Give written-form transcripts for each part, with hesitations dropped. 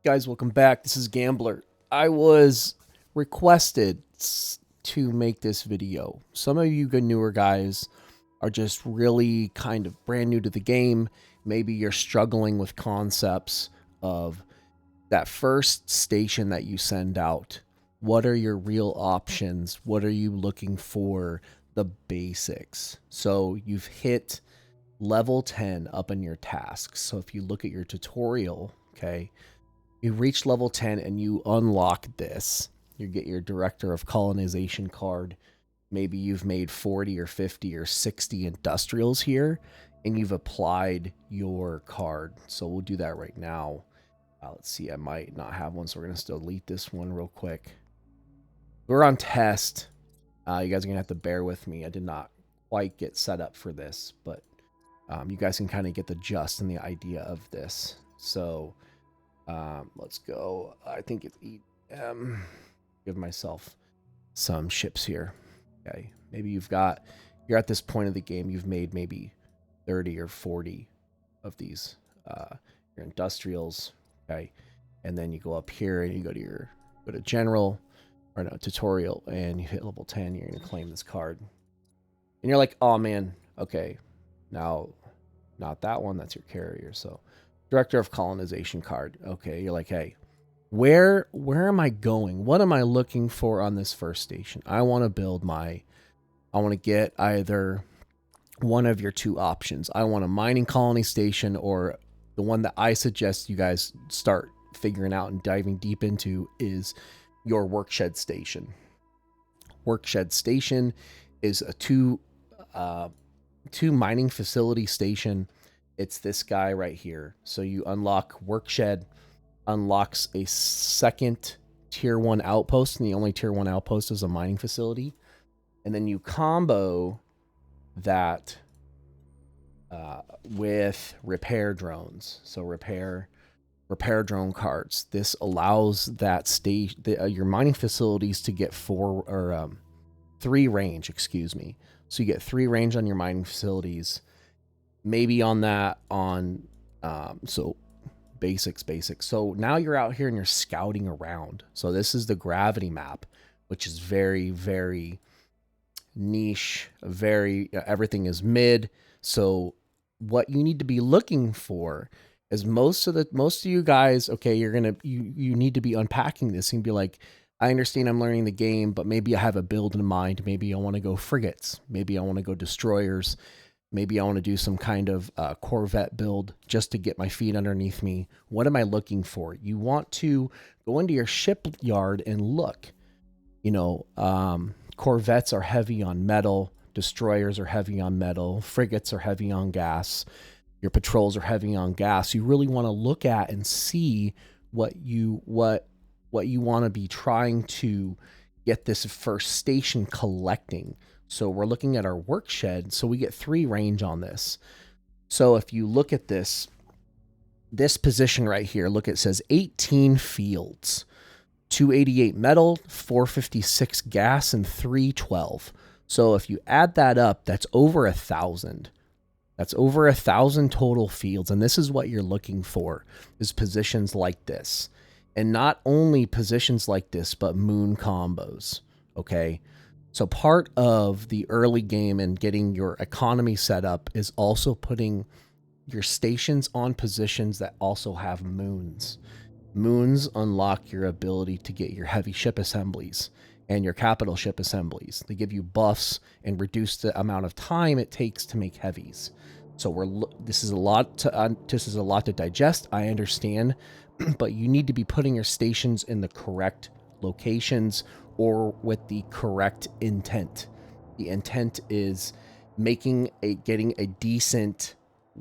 Guys, welcome back. This is Gambler. I was requested to make this video. Some of you good newer guys are just really kind of brand new to the game. Maybe you're struggling with concepts of that first station that you send out. What are your real options? What are you looking for? The basics. So you've hit level 10 up in your tasks. So if you look at your tutorial, okay, you reach level 10 and you unlock this. You get your Director of Colonization card. Maybe you've made 40 or 50 or 60 industrials here, and you've applied your card. So we'll do that right now. Let's see, I might not have one, so we're going to still delete this one real quick. We're on test. You guys are going to have to bear with me. I did not quite get set up for this, but you guys can kind of get the gist and the idea of this. So let's go. I think it's give myself some ships here. Okay, maybe you're at this point of the game, you've made maybe 30 or 40 of these your industrials. Okay, and then you go up here and you go to general, or no, tutorial, and you hit level 10. You're gonna claim this card, and you're like, oh man, okay, now not that one, that's your carrier. So Director of Colonization card. Okay, you're like, hey, where am I going? What am I looking for on this first station? I want to get either one of your two options. I want a mining colony station, or the one that I suggest you guys start figuring out and diving deep into is your Workshed station. Workshed station is a two mining facility station. It's this guy right here. So you unlock Workshed, unlocks a second tier 1 outpost, and the only tier 1 outpost is a mining facility. And then you combo that with repair drones. So repair drone cards. This allows that your mining facilities to get 3 range, excuse me. So you get 3 range on your mining facilities. Maybe on that, so basics. So now you're out here and you're scouting around. So this is the gravity map, which is very, very niche, everything is mid. So what you need to be looking for is most of you guys, okay, you need to be unpacking this and be like, I understand I'm learning the game, but maybe I have a build in mind. Maybe I want to go frigates. Maybe I want to go destroyers. Maybe I want to do some kind of Corvette build just to get my feet underneath me. What am I looking for? You want to go into your shipyard and look. Corvettes are heavy on metal. Destroyers are heavy on metal. Frigates are heavy on gas. Your patrols are heavy on gas. You really want to look at and see what you want to be trying to get this first station collecting. So we're looking at our Workshed. So we get 3 range on this. So if you look at this position right here, look, it says 18 fields, 288 metal, 456 gas, and 312. So if you add that up, that's over 1,000. That's over 1,000 total fields. And this is what you're looking for, is positions like this. And not only positions like this, but moon combos. Okay. So part of the early game and getting your economy set up is also putting your stations on positions that also have moons. Moons unlock your ability to get your heavy ship assemblies and your capital ship assemblies. They give you buffs and reduce the amount of time it takes to make heavies. So this is a lot to digest. I understand, but you need to be putting your stations in the correct locations or with the correct intent. The intent is getting a decent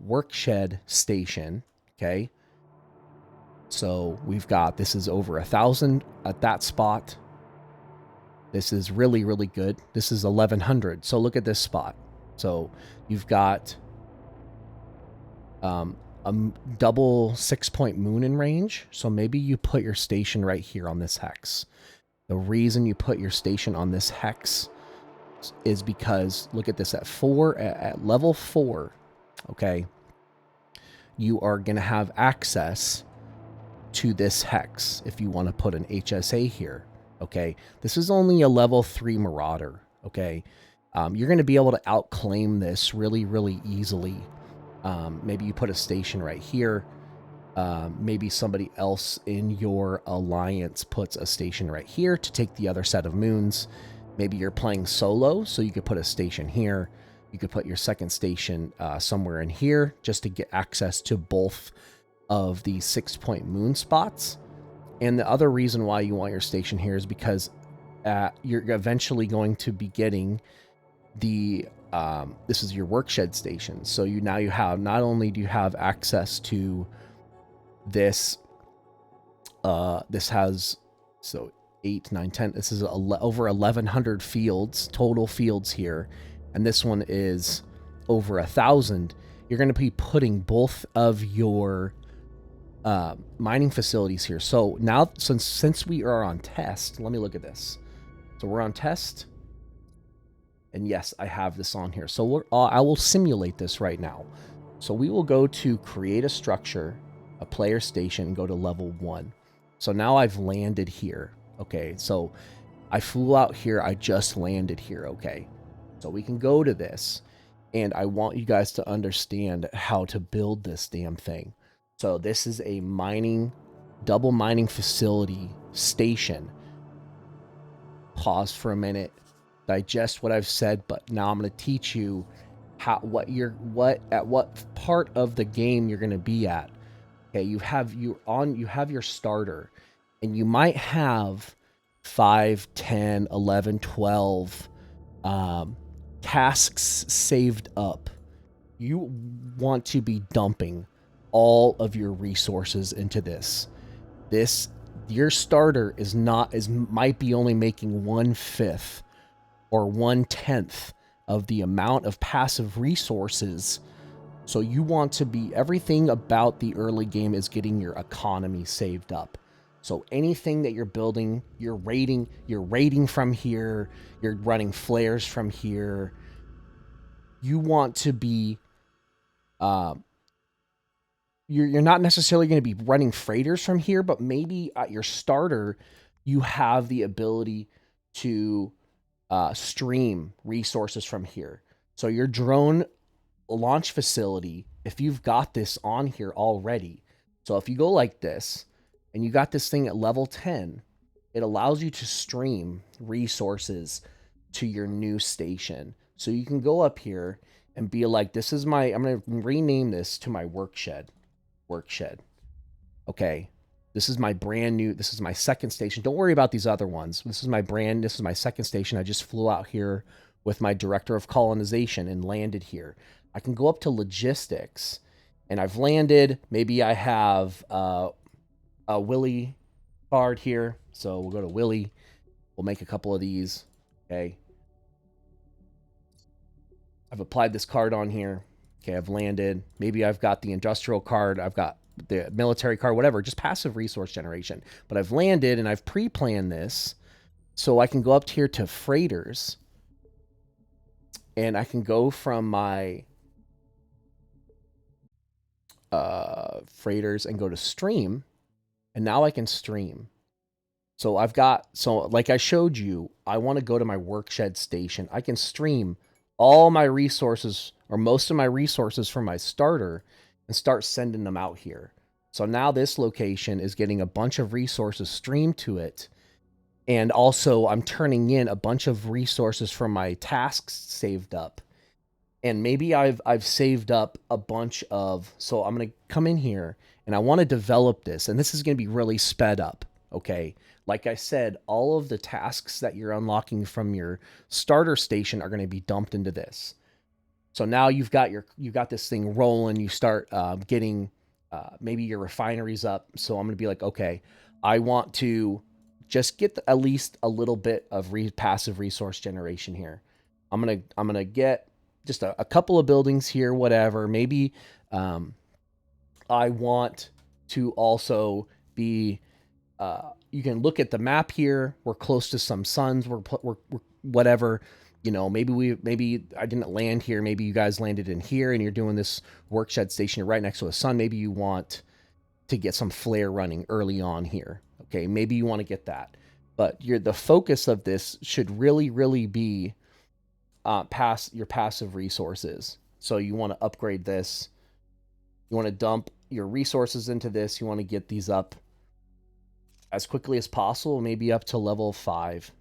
Workshed station. Okay. So this is over 1,000 at that spot. This is really, really good. This is 1,100. So look at this spot. So you've got a double 6-point moon in range. So maybe you put your station right here on this hex. The reason you put your station on this hex is because, look at this, at level 4, okay, you are going to have access to this hex if you want to put an HSA here. Okay, this is only a level 3 Marauder. Okay, you're going to be able to outclaim this really, really easily. Maybe you put a station right here. Maybe somebody else in your alliance puts a station right here to take the other set of moons. Maybe you're playing solo, so you could put a station here. You could put your second station somewhere in here just to get access to both of the 6-point moon spots. And the other reason why you want your station here is because you're eventually going to be getting the this is your Workshed station. So you have, not only do you have access to this, this has, so 8, 9, 10, this is over 1,100 fields, total fields here. And this one is over 1,000. You're going to be putting both of your mining facilities here. So now, since we are on test, let me look at this. So we're on test. And yes, I have this on here. So I will simulate this right now. So we will go to create a structure, a player station, and go to level 1. So now I've landed here. Okay, so I flew out here. I just landed here. Okay, so we can go to this. And I want you guys to understand how to build this damn thing. So this is a double mining facility station. Pause for a minute. Digest what I've said, but now I'm going to teach you at what part of the game you're going to be at. Okay, you have your starter, and you might have 5, 10, 11, 12 tasks saved up. You want to be dumping all of your resources into this. Your starter might be only making 1/5 or 1/10 of the amount of passive resources. So you want to be, everything about the early game is getting your economy saved up. So anything that you're building, you're raiding from here, you're running flares from here. You want to be, you're not necessarily going to be running freighters from here, but maybe at your starter, you have the ability to stream resources from here. So your drone launch facility, if you've got this on here already, so if you go like this and you got this thing at level 10, it allows you to stream resources to your new station. So you can go up here and be like, this is my, I'm going to rename this to my Workshed. Okay. This is my brand new, this is my second station. Don't worry about these other ones. This is my second station. I just flew out here with my director of colonization and landed here. I can go up to logistics and I've landed. Maybe I have a Willie card here. So we'll go to Willie. We'll make a couple of these. Okay. I've applied this card on here. Okay, I've landed. Maybe I've got the industrial card. I've got the military card, whatever, just passive resource generation. But I've landed and I've pre-planned this so I can go up here to freighters and I can go from my freighters and go to stream, and now I can stream. So like I showed you, I want to go to my Workshed station. I can stream all my resources or most of my resources from my starter and start sending them out here. So now this location is getting a bunch of resources streamed to it. And also I'm turning in a bunch of resources from my tasks saved up. And maybe I've saved up a bunch of, so I'm going to come in here and I want to develop this. And this is going to be really sped up. Okay. Like I said, all of the tasks that you're unlocking from your starter station are going to be dumped into this. So now you've got this thing rolling. You start getting maybe your refineries up. So I'm going to be like, okay, I want to just get at least a little bit of passive resource generation here. I'm gonna get just a couple of buildings here, whatever. Maybe I want to also be. You can look at the map here. We're close to some suns. We're whatever. You know, maybe I didn't land here. Maybe you guys landed in here and you're doing this Workshed station. You're right next to a sun. Maybe you want to get some flare running early on here. Okay, maybe you want to get that, but the focus of this should really be your passive resources. So you want to upgrade this. You want to dump your resources into this. You want to get these up as quickly as possible, maybe up to level 5.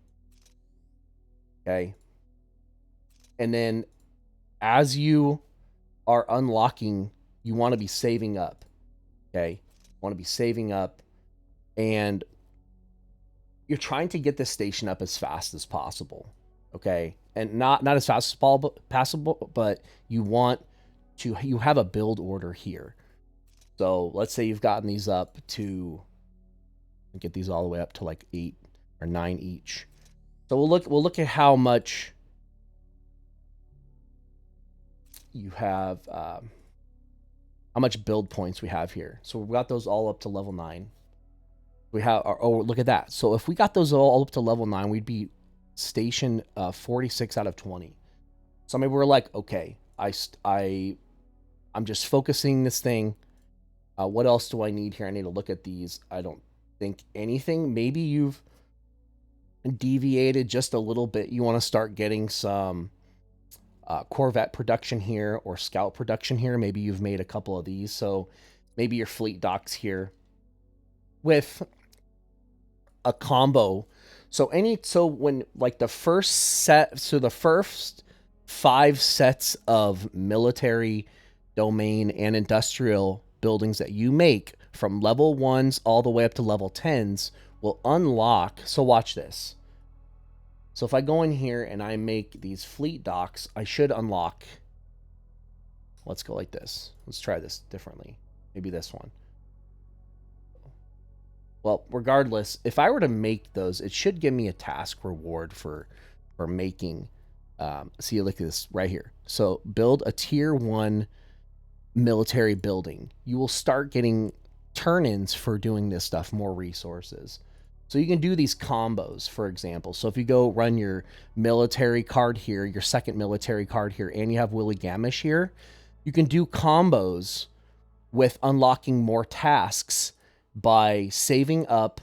Okay. And then as you are unlocking, you want to be saving up. Okay. You want to be saving up, and you're trying to get this station up as fast as possible. Okay. And not as fast as possible, but you have a build order here. So let's say you've gotten these up to, get these all the way up to like 8 or 9 each. So we'll look at how much you have, how much build points we have here. So we've got those all up to level 9. We have, oh, look at that. So if we got those all up to level 9, we'd be station 46 out of 20. So maybe we're like, okay, I'm just focusing this thing. What else do I need here? I need to look at these. I don't think anything. Maybe you've deviated just a little bit. You want to start getting some Corvette production here or Scout production here. Maybe you've made a couple of these. So maybe your fleet docks here with a combo. So when like the first 5 sets of military, domain, and industrial buildings that you make from level 1s all the way up to level 10s will unlock. So watch this. So if I go in here and I make these fleet docks, I should unlock. Let's go like this. Let's try this differently. Maybe this one. Well, regardless, if I were to make those, it should give me a task reward for making. See, look at this right here. So build a tier 1 military building. You will start getting turn-ins for doing this stuff, more resources. So you can do these combos, for example. So if you go run your military card here, your second military card here, and you have Willie Gamish here, you can do combos with unlocking more tasks by saving up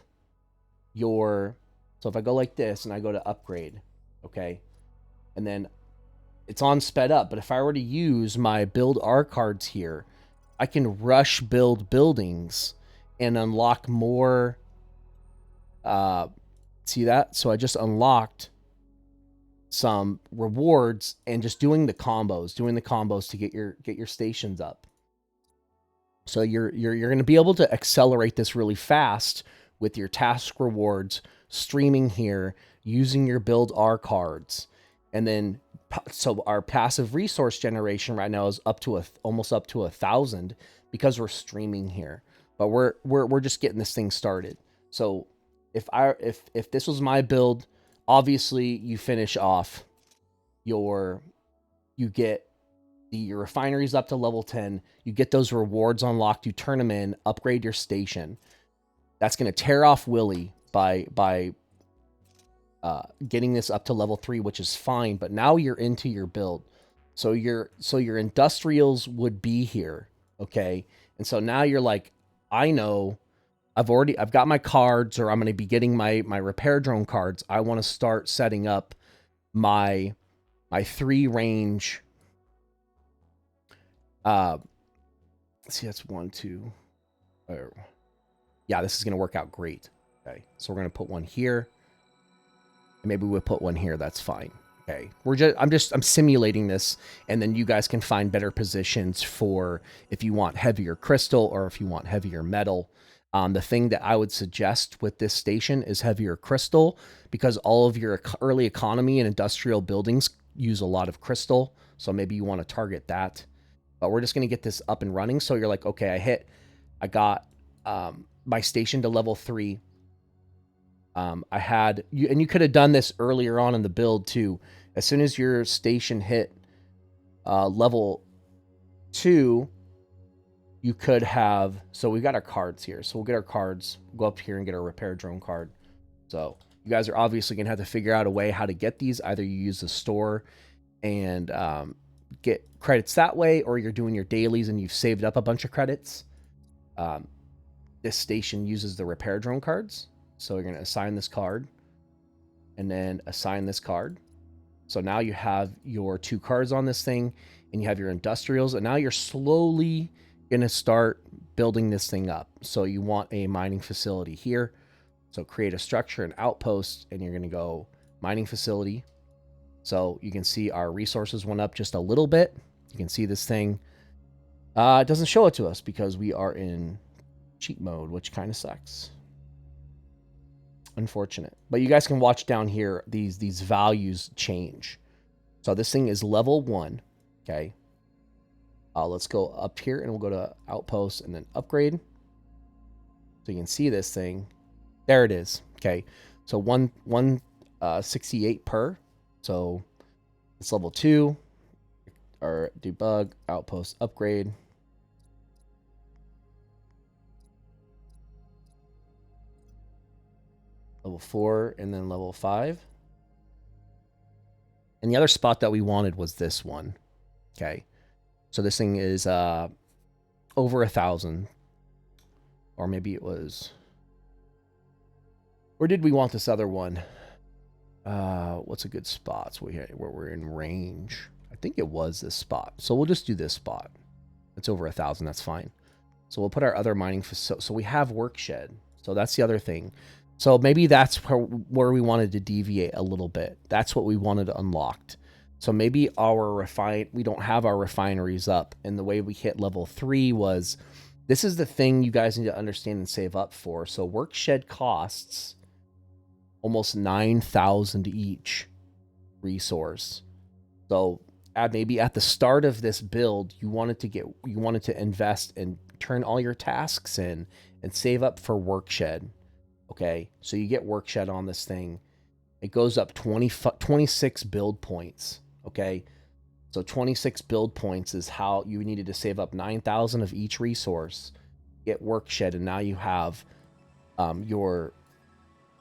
your... So if I go like this and I go to upgrade, okay, and then it's on sped up, but if I were to use my build R cards here, I can rush build buildings and unlock more. See that? So I just unlocked some rewards and just doing the combos to get your stations up. So you're going to be able to accelerate this really fast with your task rewards, streaming here, using your build R cards, and then so our passive resource generation right now is almost up to 1,000 because we're streaming here. But we're just getting this thing started. So if this was my build, obviously you finish off you get your refineries up to level 10, you get those rewards unlocked, you turn them in, upgrade your station. That's going to tear off Willie by getting this up to level 3, which is fine, but now you're into your build. So your industrials would be here, okay? And so now you're like, I know I've got my cards, or I'm going to be getting my repair drone cards. I want to start setting up my 3 range. See, that's 1, 2. Yeah, this is going to work out great. Okay, so we're going to put one here. And maybe we'll put one here. That's fine. Okay, I'm simulating this, and then you guys can find better positions for if you want heavier crystal or if you want heavier metal. The thing that I would suggest with this station is heavier crystal, because all of your early economy and industrial buildings use a lot of crystal. So maybe you want to target that. But we're just going to get this up and running. So you're like, okay, I got my station to level 3. I had you, and you could have done this earlier on in the build too. As soon as your station hit level 2, you could have. So we got our cards here. So we'll get our cards, go up here and get our repair drone card. So you guys are obviously gonna have to figure out a way how to get these. Either you use the store and get credits that way, or you're doing your dailies and you've saved up a bunch of credits. this station uses the repair drone cards. So you're going to assign this card and then assign this card. So now you have your 2 cards on this thing and you have your industrials, and now you're slowly going to start building this thing up. So you want a mining facility here. So create a structure, an outpost, and you're going to go mining facility. So you can see our resources went up just a little bit. You can see this thing. It doesn't show it to us because we are in cheat mode, which kind of sucks. Unfortunate. But you guys can watch down here, these values change. So this thing is level 1. Okay. Let's go up here and we'll go to outpost and then upgrade. So you can see this thing. There it is. Okay. So 168 per. So it's level 2. Or debug, outpost, upgrade. Level 4 and then level 5. And the other spot that we wanted was this one. Okay. So this thing is over 1,000. Or maybe it was... Or did we want this other one? What's a good spot where we're in range? I think it was this spot. So we'll just do this spot. It's over 1,000. That's fine. So we'll put our other mining facility. So we have Workshed. So that's the other thing. So maybe that's where we wanted to deviate a little bit. That's what we wanted unlocked. So maybe we don't have our refineries up. And the way we hit level 3 was, this is the thing you guys need to understand and save up for. So Workshed costs almost 9,000 each resource. So maybe at the start of this build, you wanted to invest and turn all your tasks in and save up for Workshed. Okay, so you get Workshed on this thing. It goes up 26 build points. Okay, so 26 build points is how you needed to save up 9,000 of each resource, get Workshed, and now you have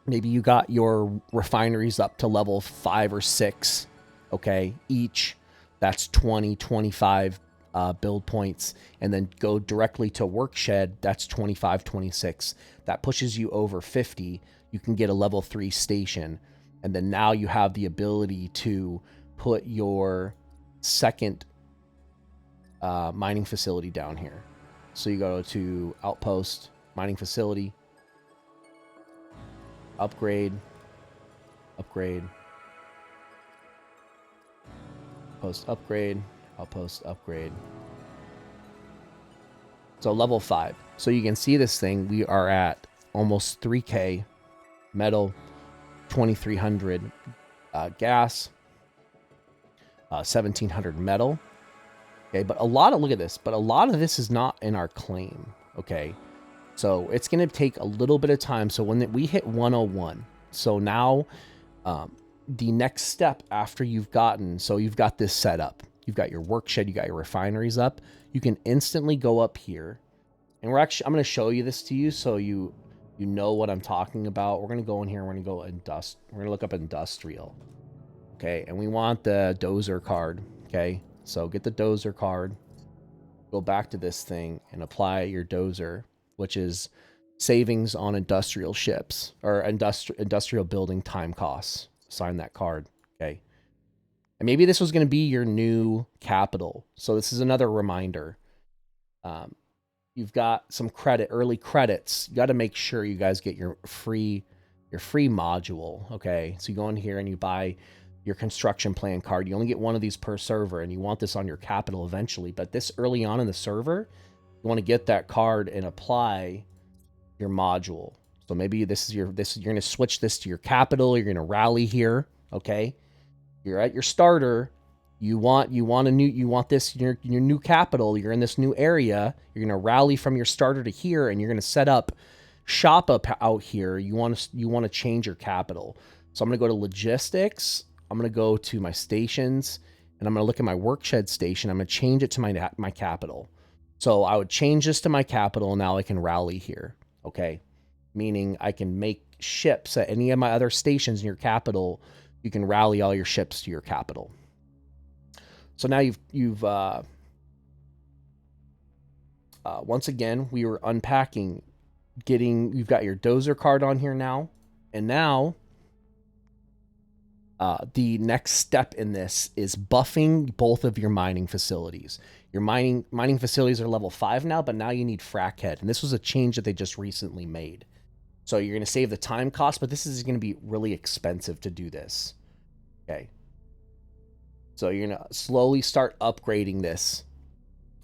maybe you got your refineries up to level 5 or 6. Okay, each. That's 25 build points, and then go directly to Workshed. That's 25, 26. That pushes you over 50. You can get a level 3 station, and then now you have the ability to put your second mining facility down here. So you go to outpost, mining facility, upgrade, post upgrade, outpost upgrade. So level 5. So you can see this thing, we are at almost 3K metal, 2,300 gas, 1,700 metal. Okay, but look at this, but a lot of this is not in our claim. Okay, so it's going to take a little bit of time. So when we hit 101, so now the next step after you've got this set up, you've got your Workshed, you got your refineries up, you can instantly go up here, and I'm going to show you this to you so you know what I'm talking about. We're going to go in here, we're going to look up industrial. Okay, and we want the dozer card. Okay, so get the dozer card, go back to this thing and apply your dozer, which is savings on industrial ships or industrial building time costs. Sign that card. Okay. And maybe this was going to be your new capital. So this is another reminder. You've got some early credits. You got to make sure you guys get your free module. Okay. So you go in here and you buy your construction plan card. You only get one of these per server, and you want this on your capital eventually. But this early on in the server, you want to get that card and apply your module. So maybe you're going to switch this to your capital. You're going to rally here. Okay. You're at your starter. You want this, your new capital. You're in this new area. You're going to rally from your starter to here, and you're going to set up shop up out here. You want to change your capital. So I'm going to go to logistics. I'm going to go to my stations, and I'm going to look at my Workshed station. I'm going to change it to my capital. So I would change this to my capital. Now I can rally here. Okay. Meaning I can make ships at any of my other stations in your capital. You can rally all your ships to your capital. So now you've once again, we were unpacking you've got your dozer card on here now. And now the next step in this is buffing both of your mining facilities. Your mining facilities are level 5 now, but now you need frac head. And this was a change that they just recently made. So you're going to save the time cost, but this is going to be really expensive to do this. Okay. So you're going to slowly start upgrading this.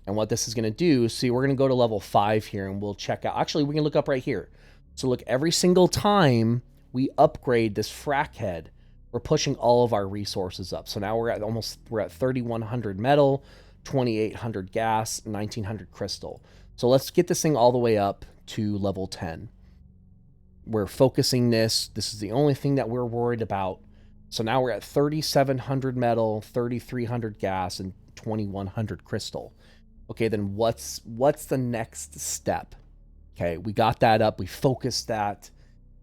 And what this is going to do, see, we're going to go to level 5 here and we'll check out. Actually, we can look up right here. So look, every single time we upgrade this frac head, we're pushing all of our resources up. So now we're at 3,100 metal, 2,800 gas, 1,900 crystal. So let's get this thing all the way up to level 10. We're focusing this. This is the only thing that we're worried about. So now we're at 3,700 metal, 3,300 gas, and 2,100 crystal. Okay, then what's the next step? Okay, we got that up. We focused that.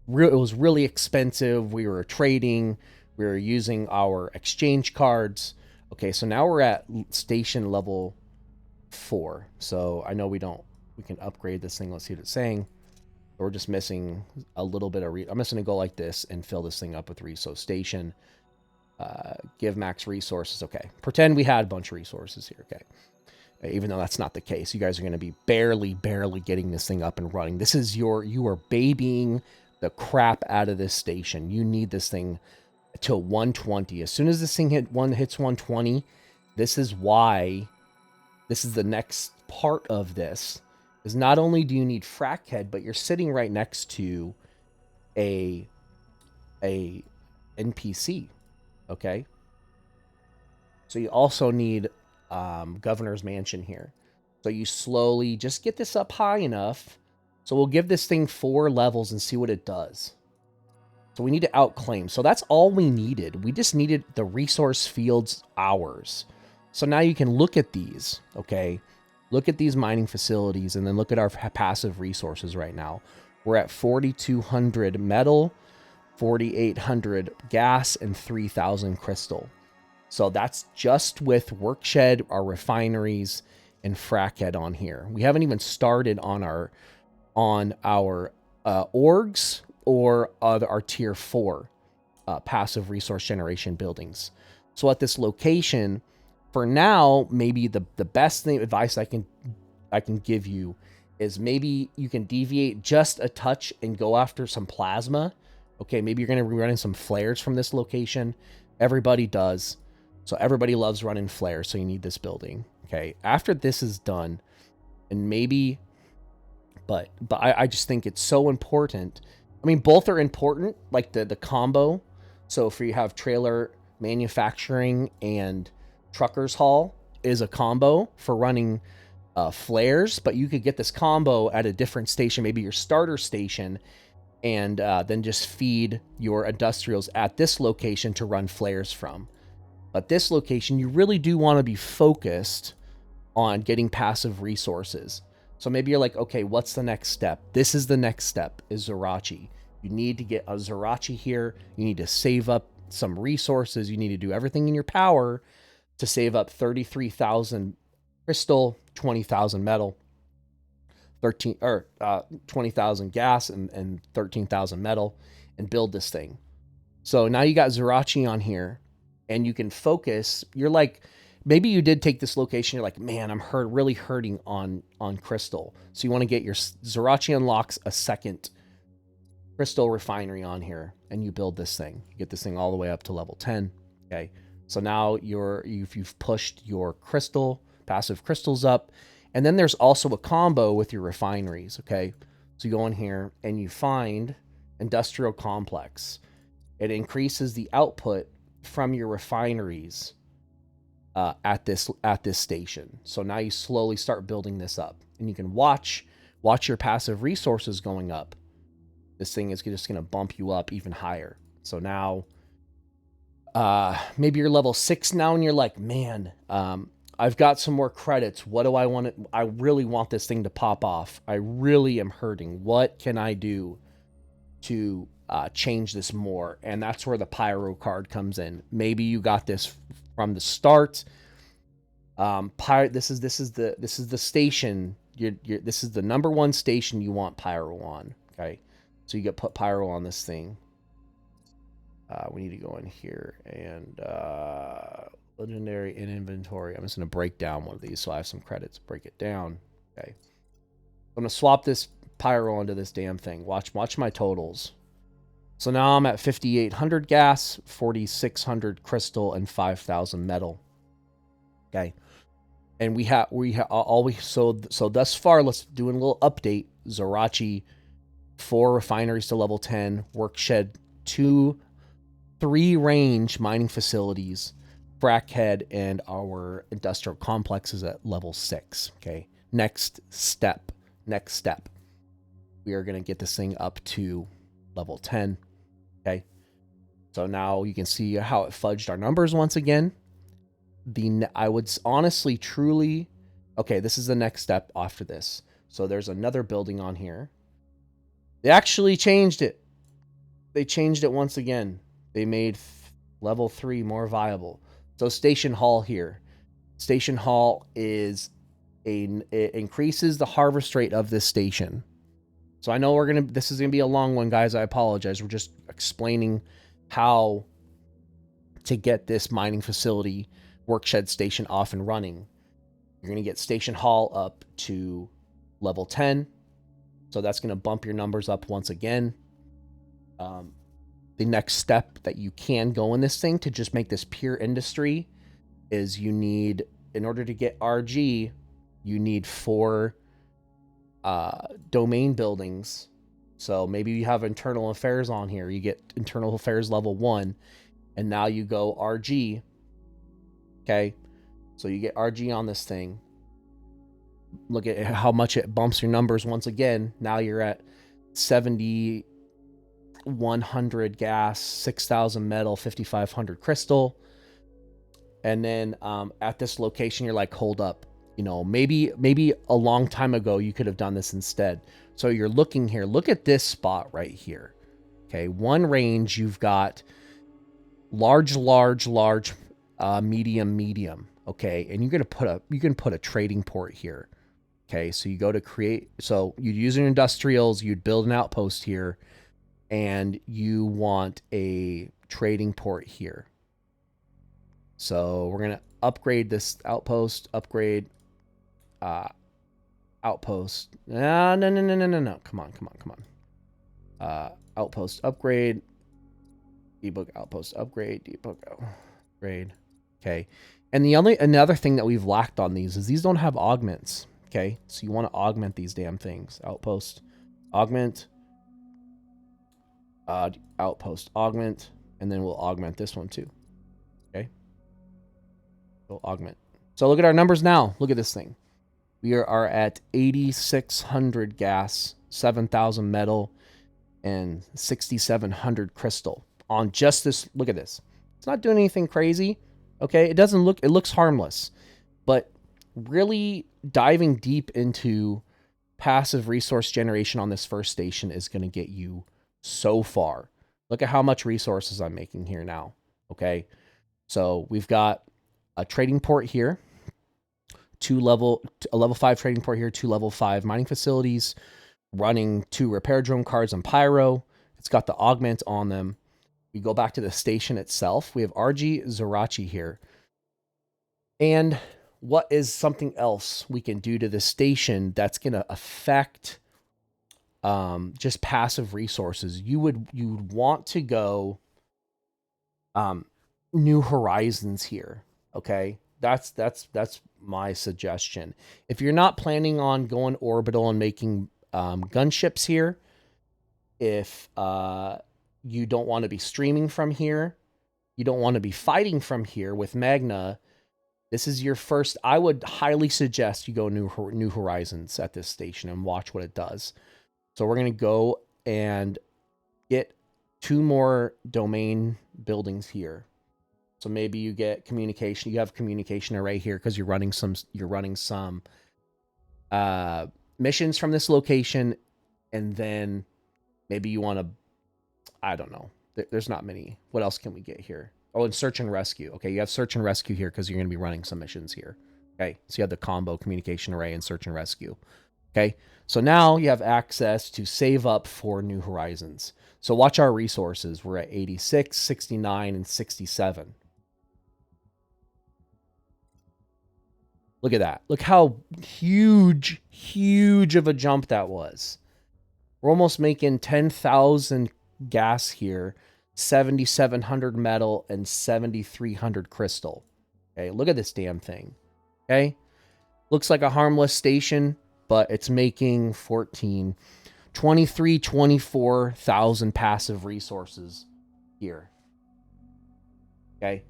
It was really expensive. We were trading. We were using our exchange cards. Okay, so now we're at station level 4. So I know we can upgrade this thing. Let's see what it's saying. We're just missing a little bit of I'm just going to go like this and fill this thing up with resource station. Give max resources. Okay. Pretend we had a bunch of resources here. Okay. Even though that's not the case, you guys are going to be barely getting this thing up and running. This is you are babying the crap out of this station. You need this thing to 120. As soon as this thing hits 120, this is why this is the next part of this. Is not only do you need frac head, but you're sitting right next to a NPC, okay? So you also need Governor's Mansion here. So you slowly just get this up high enough. So we'll give this thing 4 levels and see what it does. So we need to outclaim. So that's all we needed. We just needed the resource fields ours. So now you can look at these, okay? Look at these mining facilities and then look at our passive resources right now. We're at 4,200 metal, 4,800 gas, and 3,000 crystal. So that's just with Workshed, our refineries, and frackhead on here. We haven't even started on our orgs or our tier 4 passive resource generation buildings. So at this location, for now, maybe the best advice I can give you is maybe you can deviate just a touch and go after some plasma. Okay, maybe you're going to be running some flares from this location. Everybody does. So everybody loves running flares, so you need this building. Okay, after this is done, and maybe, but I just think it's so important. I mean, both are important, like the combo. So if you have trailer manufacturing and truckers haul is a combo for running flares, but you could get this combo at a different station, maybe your starter station, and then just feed your industrials at this location to run flares from. But this location, you really do want to be focused on getting passive resources. So maybe you're like, okay, what's the next step? This is the next step, is Zerachi. You need to get a Zerachi here. You need to save up some resources. You need to do everything in your power to save up 33,000 crystal, 20,000 metal, 20,000 gas, and 13,000 metal, and build this thing. So now you got Zerachi on here, and you can focus. You're like, maybe you did take this location. You're like, man, I'm really hurting on crystal. So you want to get your Zerachi unlocks a second crystal refinery on here, and you build this thing. You get this thing all the way up to level 10. Okay. So now you've pushed your passive crystals up. And then there's also a combo with your refineries, okay? So you go in here and you find industrial complex. It increases the output from your refineries at this station. So now you slowly start building this up, and you can watch your passive resources going up. This thing is just going to bump you up even higher. So now maybe you're level 6 now, and you're like, man, I've got some more credits. What do I want? I really want this thing to pop off. I really am hurting. What can I do to change this more? And that's where the pyro card comes in. Maybe you got this from the start. This is the station this is the #1 station you want pyro on. Okay, so you get put pyro on this thing. We need to go in here and legendary in inventory. I'm just going to break down one of these so I have some credits. Break it down. Okay. I'm going to swap this pyro onto this damn thing. Watch my totals. So now I'm at 5,800 gas, 4,600 crystal, and 5,000 metal. Okay. And so thus far, let's do a little update. Zerachi, 4 refineries to level 10, Workshed 3 range mining facilities, Frackhead, and our industrial complexes at level 6. Okay. Next step. We are going to get this thing up to level 10. Okay. So now you can see how it fudged our numbers once again. I would honestly, truly, okay, this is the next step after this. So there's another building on here. They actually changed it. They changed it once again. They made level 3 more viable. So Station Hall here. Station Hall is it increases the harvest rate of this station. So I know this is gonna be a long one, guys. I apologize. We're just explaining how to get this mining facility Workshed station off and running. You're gonna get Station Hall up to level 10. So that's gonna bump your numbers up once again. The next step that you can go in this thing to just make this pure industry is you need, in order to get RG, you need 4 domain buildings. So maybe you have internal affairs on here. You get internal affairs level 1, and now you go RG. Okay, so you get RG on this thing. Look at how much it bumps your numbers once again. Now you're at 7,100 gas, 6,000 metal, 5,500 crystal. And then at this location, you're like, hold up. You know, maybe a long time ago, you could have done this instead. So you're looking here. Look at this spot right here. Okay, 1 range, you've got large, medium. Okay, and you can put a trading port here. Okay, so you go to create. So you'd use your industrials. You'd build an outpost here, and you want a trading port here. So we're gonna upgrade this outpost. Upgrade. Outpost. No. Come on. Outpost upgrade. Debug outpost upgrade. Debug upgrade. Okay. And another thing that we've lacked on these is these don't have augments. Okay. So you want to augment these damn things. Outpost. Augment. Outpost. Augment. And then we'll augment this one too. Okay. We'll augment. So look at our numbers now. Look at this thing. We are at 8,600 gas, 7,000 metal, and 6,700 crystal on just this. Look at this. It's not doing anything crazy. Okay. It looks harmless, but really diving deep into passive resource generation on this first station is going to get you so far. Look at how much resources I'm making here now. Okay. So we've got a trading port here. A level 5 trading port here, 2 level 5 mining facilities, running 2 repair drone cards and pyro. It's got the augment on them. We go back to the station itself. We have RG Zerachi here. And what is something else we can do to the station that's going to affect just passive resources? You would want to go New Horizons here. Okay. That's my suggestion. If you're not planning on going orbital and making gunships here, if you don't want to be streaming from here, you don't want to be fighting from here with Magna, this is your first. I would highly suggest you go New Horizons at this station and watch what it does. So we're going to go and get 2 more domain buildings here. So maybe you get communication. You have communication array here because you're running some missions from this location, and then maybe you want to. I don't know. There's not many. What else can we get here? Oh, and search and rescue. Okay, you have search and rescue here because you're going to be running some missions here. Okay, so you have the combo communication array and search and rescue. Okay, so now you have access to save up for New Horizons. So watch our resources. We're at 86, 69, and 67. Look at that. Look how huge, huge of a jump that was. We're almost making 10,000 gas here, 7,700 metal, and 7,300 crystal. Okay, look at this damn thing. Okay, looks like a harmless station, but it's making 14, 23, 24,000 passive resources here. Okay.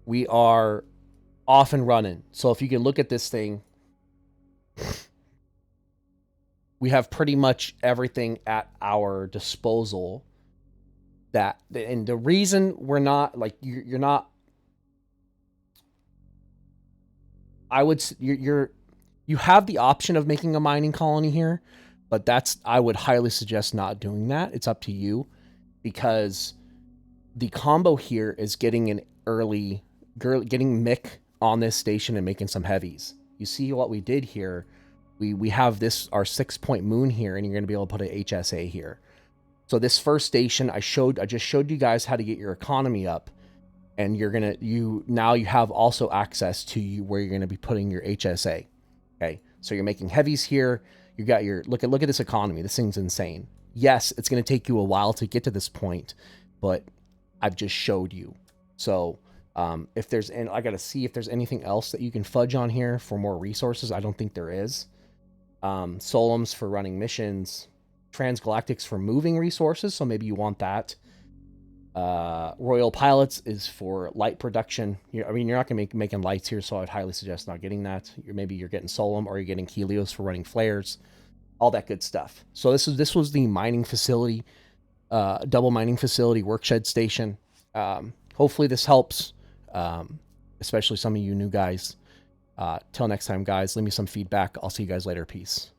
We are off and running. So if you can look at this thing, we have pretty much everything at our disposal. That, and the reason we're not like you're not, I would you have the option of making a mining colony here, but I would highly suggest not doing that. It's up to you, because the combo here is getting an early getting Mick on this station and making some heavies. You see what we did here? We have this, our 6-point moon here, and you're going to be able to put an HSA here. So this first station I just showed you guys how to get your economy up, and now you have also access to where you're going to be putting your HSA. Okay, so you're making heavies here. You got your look at this economy. This thing's insane. Yes, it's going to take you a while to get to this point, but I've just showed you. So if there's, and I got to see if there's anything else that you can fudge on here for more resources. I don't think there is. Solums for running missions, transgalactics for moving resources, so maybe you want that. Royal pilots is for light production. I mean, you're not gonna be making lights here, so I'd highly suggest not getting that. Maybe you're getting Solum, or you're getting Helios for running flares, all that good stuff. So this was the mining facility, double mining facility, Workshed station. Hopefully this helps, especially some of you new guys. Till next time, guys, leave me some feedback. I'll see you guys later. Peace.